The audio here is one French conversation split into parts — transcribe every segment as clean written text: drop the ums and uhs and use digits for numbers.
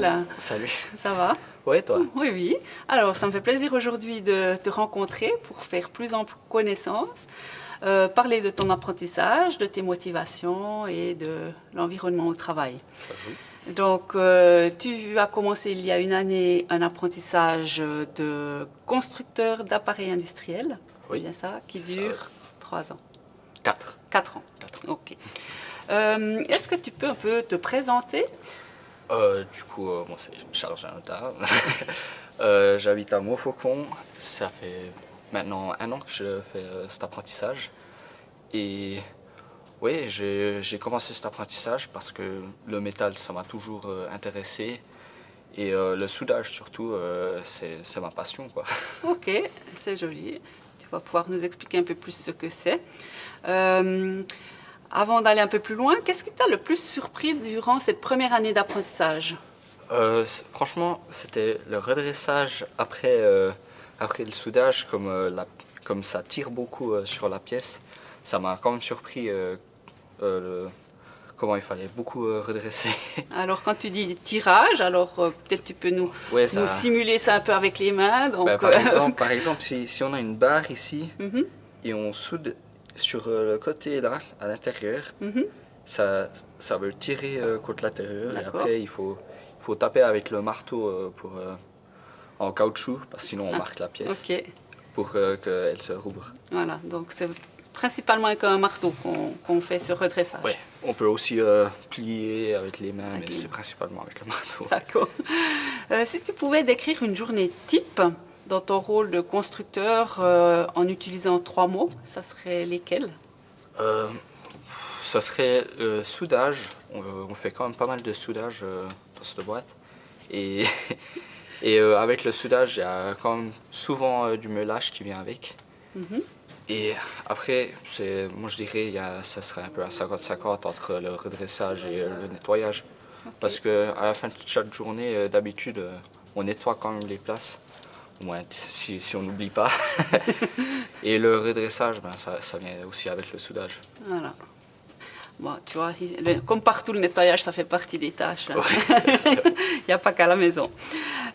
Charles. Salut. Ça va? Ouais, toi? Oui, oui. Alors, ça me fait plaisir aujourd'hui de te rencontrer pour faire plus ample connaissance, parler de ton apprentissage, de tes motivations et de l'environnement au travail. Ça joue. Donc, tu as commencé il y a une année un apprentissage de constructeur d'appareils industriels, c'est Oui, bien ça, qui c'est ça, dure ouais. 3 ans. 4. 4 ans. 4. Ok. Est-ce que tu peux un peu te présenter? Moi c'est Charles Janota. J'habite à Montfaucon. Ça fait maintenant 1 an que je fais cet apprentissage. Et oui, j'ai commencé cet apprentissage parce que le métal, ça m'a toujours intéressé. Et le soudage surtout, c'est ma passion, quoi. Ok, c'est joli. Tu vas pouvoir nous expliquer un peu plus ce que c'est. Avant d'aller un peu plus loin, qu'est-ce qui t'a le plus surpris durant cette première année d'apprentissage? Franchement, c'était le redressage après le soudage, comme ça tire beaucoup sur la pièce. Ça m'a quand même surpris comment il fallait beaucoup redresser. Alors, quand tu dis tirage, alors peut-être tu peux Ouais, nous ça. simuler ça un peu avec les mains. Donc, Par exemple, si on a une barre ici mhm, et on soude sur le côté là, à l'intérieur, mhm, ça veut tirer contre l'intérieur et d'accord. après il faut taper avec le marteau en caoutchouc parce que sinon on Ah, marque la pièce ok, pour qu'elle se rouvre. voilà. Donc, c'est principalement avec un marteau qu'on fait ce redressage. Ouais, on peut aussi plier avec les mains, Avec mais les c'est principalement avec le marteau. D'accord. Si tu pouvais décrire une journée type dans ton rôle de constructeur en utilisant 3 mots, ça serait lesquels? Euh, Ça serait soudage. On fait quand même pas mal de soudage dans cette boîte. Et, et avec le soudage, il y a quand même souvent du meulage qui vient avec. Mhm. Et après, moi je dirais ça serait un peu à 50-50 entre le redressage et le nettoyage. Parce qu'à la fin de chaque journée, d'habitude, on nettoie quand même les places. Au moins si on n'oublie pas. Et le redressage, ben, ça vient aussi avec le soudage. Voilà. Bon, tu vois, comme partout, le nettoyage, ça fait partie des tâches, hein. Il n'y a pas qu'à la maison.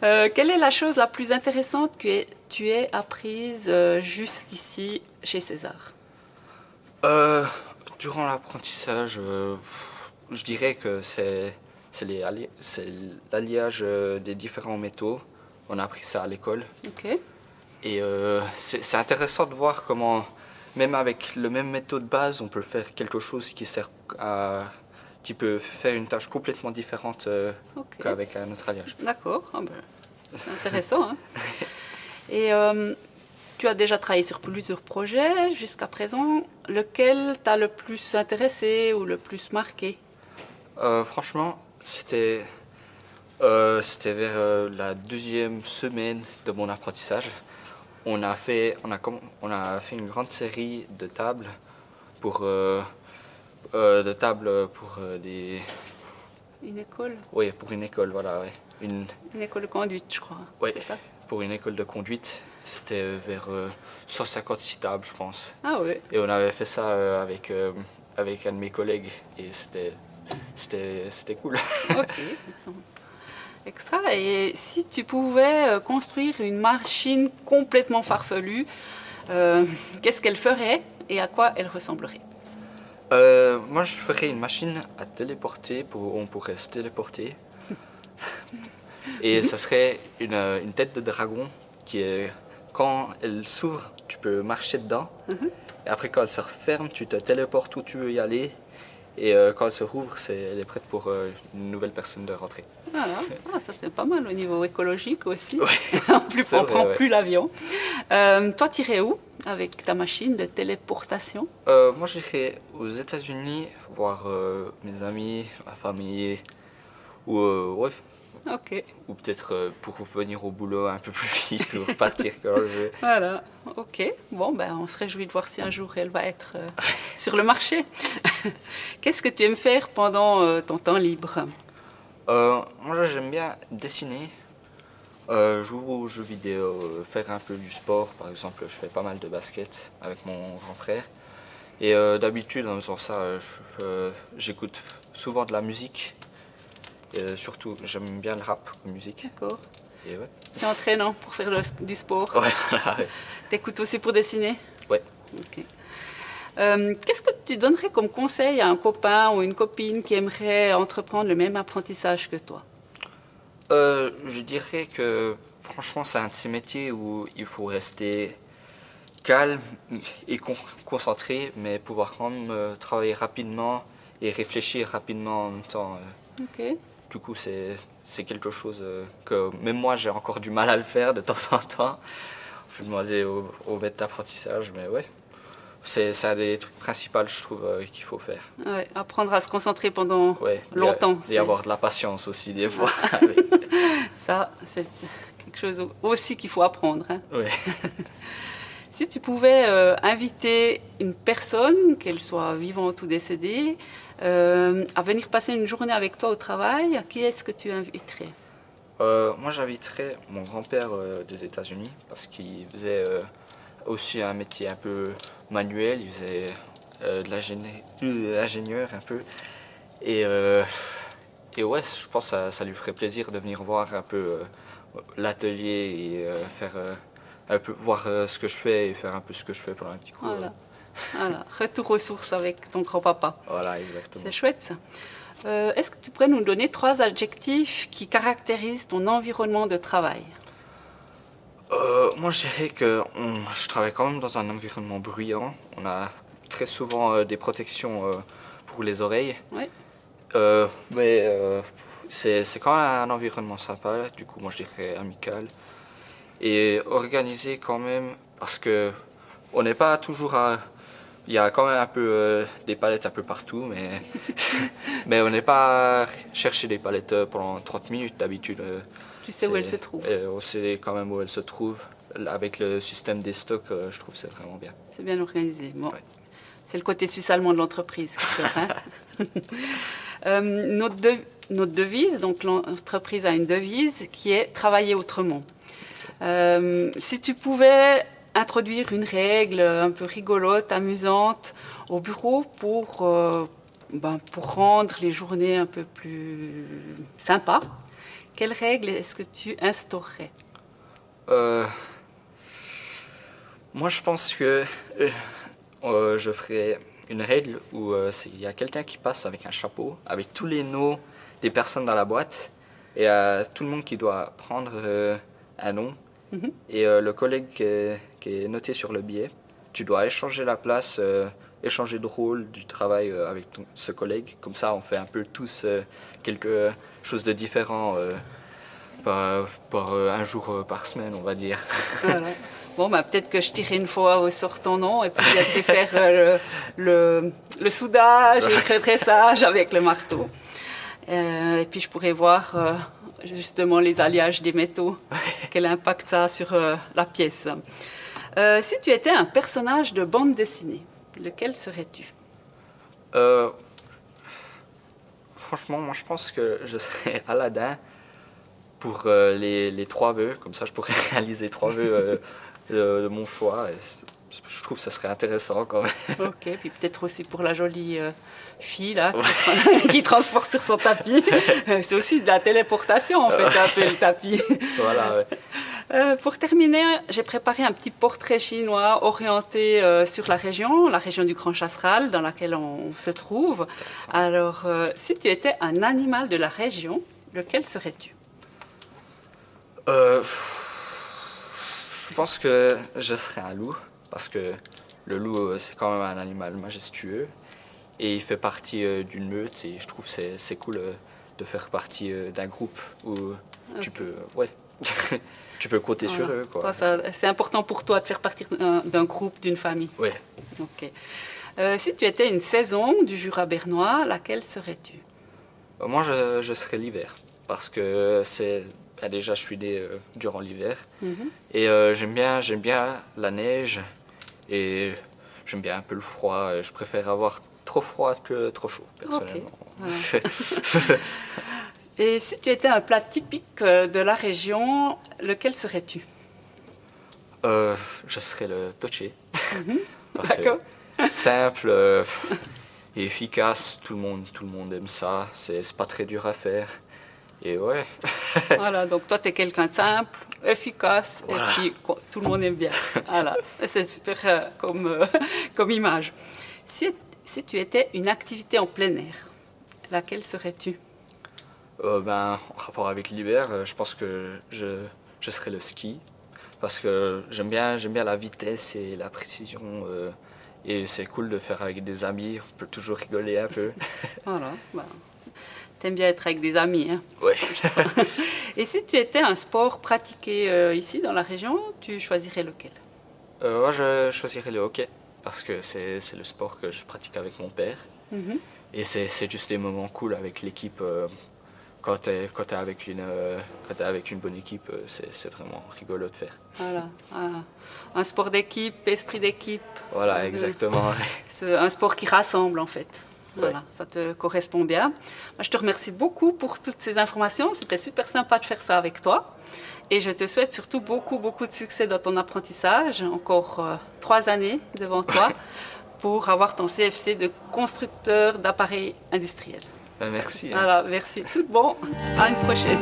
Quelle est la chose la plus intéressante que tu aies apprise jusqu'ici chez César? Euh, Durant l'apprentissage, je dirais que c'est l'alliage des différents métaux. On a appris ça à l'école. Ok. Et c'est intéressant de voir comment, même avec le même métaux de base, on peut faire quelque chose qui peut faire une tâche complètement différente Ok. qu'avec un autre alliage. D'accord. Ah ben, c'est intéressant, hein. Et tu as déjà travaillé sur plusieurs projets jusqu'à présent. Lequel t'a le plus intéressé ou le plus marqué? Franchement, c'était vers la 2e semaine de mon apprentissage. On a fait une grande série de tables pour, des. Une école? Oui, pour une école, voilà, ouais. Une école de conduite, je crois. Ouais, C'est ça? pour une école de conduite. C'était vers 156 tables, je pense. Ah oui. Et on avait fait ça avec un de mes collègues et c'était cool. Ok. Extra. Et si tu pouvais construire une machine complètement farfelue, qu'est-ce qu'elle ferait et à quoi elle ressemblerait? Moi, je ferais une machine à téléporter, on pourrait se téléporter. Et ça serait une tête de dragon quand elle s'ouvre, tu peux marcher dedans. Et après, quand elle se referme, tu te téléportes où tu veux y aller. Et quand elle se rouvre, elle est prête pour une nouvelle personne de rentrer. Voilà. Ah, ça c'est pas mal au niveau écologique aussi. Ouais, En plus, c'est on vrai, prend ouais. plus l'avion. Toi, t'irais où avec ta machine de téléportation? Moi, j'irais aux États-Unis voir mes amis, ma famille, ouais, Ok. ou peut-être pour venir au boulot un peu plus vite ou repartir quand je veux. Voilà. Ok. Bon, ben, on se réjouit de voir si un jour elle va être sur le marché. Qu'est-ce que tu aimes faire pendant ton temps libre? Moi, j'aime bien dessiner, jouer aux jeux vidéo, faire un peu du sport. Par exemple, je fais pas mal de basket avec mon grand frère. Et d'habitude, en faisant ça, j'écoute souvent de la musique. surtout, j'aime bien le rap comme musique. D'accord. Et ouais. C'est entraînant pour faire du sport. Ouais, voilà, ouais. T'écoutes aussi pour dessiner? Ouais. Ok. Qu'est-ce que tu donnerais comme conseil à un copain ou une copine qui aimerait entreprendre le même apprentissage que toi? Je dirais que franchement, c'est un de ces métiers où il faut rester calme et concentré, mais pouvoir quand même travailler rapidement et réfléchir rapidement en même temps. Ok. Du coup, c'est quelque chose que même moi, j'ai encore du mal à le faire de temps en temps. Je vais demander au maître d'apprentissage, mais ouais, c'est un des trucs principaux, je trouve, qu'il faut faire. Ouais, apprendre à se concentrer pendant Ouais, longtemps. et avoir de la patience aussi, des fois. Ça, c'est quelque chose aussi qu'il faut apprendre. Hein. Ouais. Si tu pouvais inviter une personne, qu'elle soit vivante ou décédée, à venir passer une journée avec toi au travail, qui est-ce que tu inviterais? Moi, j'inviterais mon grand-père des États-Unis parce qu'il faisait aussi un métier un peu manuel. Il faisait de l'ingénieur un peu. Et, et ouais, je pense que ça lui ferait plaisir de venir voir un peu l'atelier et faire un peu voir ce que je fais et faire un peu ce que je fais pendant un petit coup. Voilà. Voilà. Retour aux sources avec ton grand-papa. Voilà, exactement. C'est chouette ça. Est-ce que tu pourrais nous donner 3 adjectifs qui caractérisent ton environnement de travail? Moi, je dirais que je travaille quand même dans un environnement bruyant. On a très souvent des protections pour les oreilles. Oui. Mais c'est quand même un environnement sympa. Du coup, moi, je dirais amical. Et organisé quand même, parce que on n'est pas toujours à... Il y a quand même un peu des palettes un peu partout, mais, mais on n'est pas à chercher des palettes pendant 30 minutes d'habitude. Tu sais où elles se trouvent. On sait quand même où elles se trouvent. Avec le système des stocks, je trouve que c'est vraiment bien. C'est bien organisé. Bon. Ouais. C'est le côté suisse-allemand de l'entreprise. Notre devise, donc l'entreprise a une devise qui est travailler autrement. Si tu pouvais introduire une règle un peu rigolote, amusante au bureau pour rendre les journées un peu plus sympas, quelle règle est-ce que tu instaurerais? Moi, je pense que je ferais une règle où il y a quelqu'un qui passe avec un chapeau, avec tous les noms des personnes dans la boîte, et tout le monde qui doit prendre un nom. Mhm. Et le collègue qui est noté sur le billet, tu dois échanger la place, échanger de rôle du travail avec ce collègue. Comme ça, on fait un peu tous quelque chose de différent par un jour par semaine, on va dire. Voilà. Bon, peut-être que je tirerai une fois sur ton nom et puis je vais faire le soudage et le dressage avec le marteau. Et puis je pourrais voir justement les alliages des métaux, quel impact ça a sur la pièce. Si tu étais un personnage de bande dessinée, lequel serais-tu? Franchement, moi je pense que je serais Aladdin pour les 3 vœux. Comme ça, je pourrais réaliser 3 vœux de mon choix. Et je trouve que ça serait intéressant quand même. Ok, puis peut-être aussi pour la jolie fille là, qui transporte sur son tapis. C'est aussi de la téléportation en fait, un peu le tapis. Voilà, ouais. Pour terminer, j'ai préparé un petit portrait chinois orienté sur la région du Grand Chasseral dans laquelle on se trouve. Alors, si tu étais un animal de la région, lequel serais-tu? Je pense que je serais un loup, parce que le loup, c'est quand même un animal majestueux, et il fait partie d'une meute, et je trouve que c'est cool de faire partie d'un groupe où tu peux, ouais, tu peux compter sur eux, quoi. C'est important pour toi de faire partie d'un groupe, d'une famille? Ouais. Ok. Si tu étais une saison du Jura bernois, laquelle serais-tu? Moi, je serais l'hiver, parce que déjà, je suis né durant l'hiver, et j'aime bien la neige, et j'aime bien un peu le froid. Je préfère avoir trop froid que trop chaud, personnellement. Okay. Voilà. Et si tu étais un plat typique de la région, lequel serais-tu? Je serais le toché. D'accord. Simple et efficace, tout le monde aime ça. C'est pas très dur à faire. Et ouais, Voilà, donc toi, tu es quelqu'un de simple, efficace, Voilà. et puis tout le monde aime bien. Voilà, c'est super comme image. Si, si tu étais une activité en plein air, laquelle serais-tu? ben, en rapport avec l'hiver, je pense que je serais le ski. Parce que j'aime bien la vitesse et la précision. Et c'est cool de faire avec des amis, on peut toujours rigoler un peu. Voilà, bah, t'aimes bien être avec des amis, hein. Ouais. Et si tu étais un sport pratiqué ici dans la région, tu choisirais lequel? Moi, je choisirais le hockey. Parce que c'est le sport que je pratique avec mon père. Mhm. Et c'est juste des moments cool avec l'équipe. Quand t'es avec une bonne équipe, c'est vraiment rigolo de faire. Voilà, un sport d'équipe, esprit d'équipe, Voilà, euh, exactement. c'est un sport qui rassemble en fait. Voilà, Ouais. ça te correspond bien. Moi, je te remercie beaucoup pour toutes ces informations. C'était super sympa de faire ça avec toi. Et je te souhaite surtout beaucoup de succès dans ton apprentissage. Encore 3 années devant toi pour avoir ton CFC de constructeur d'appareils industriels. Ben, merci. Hein. Voilà, merci. Tout bon. À une prochaine.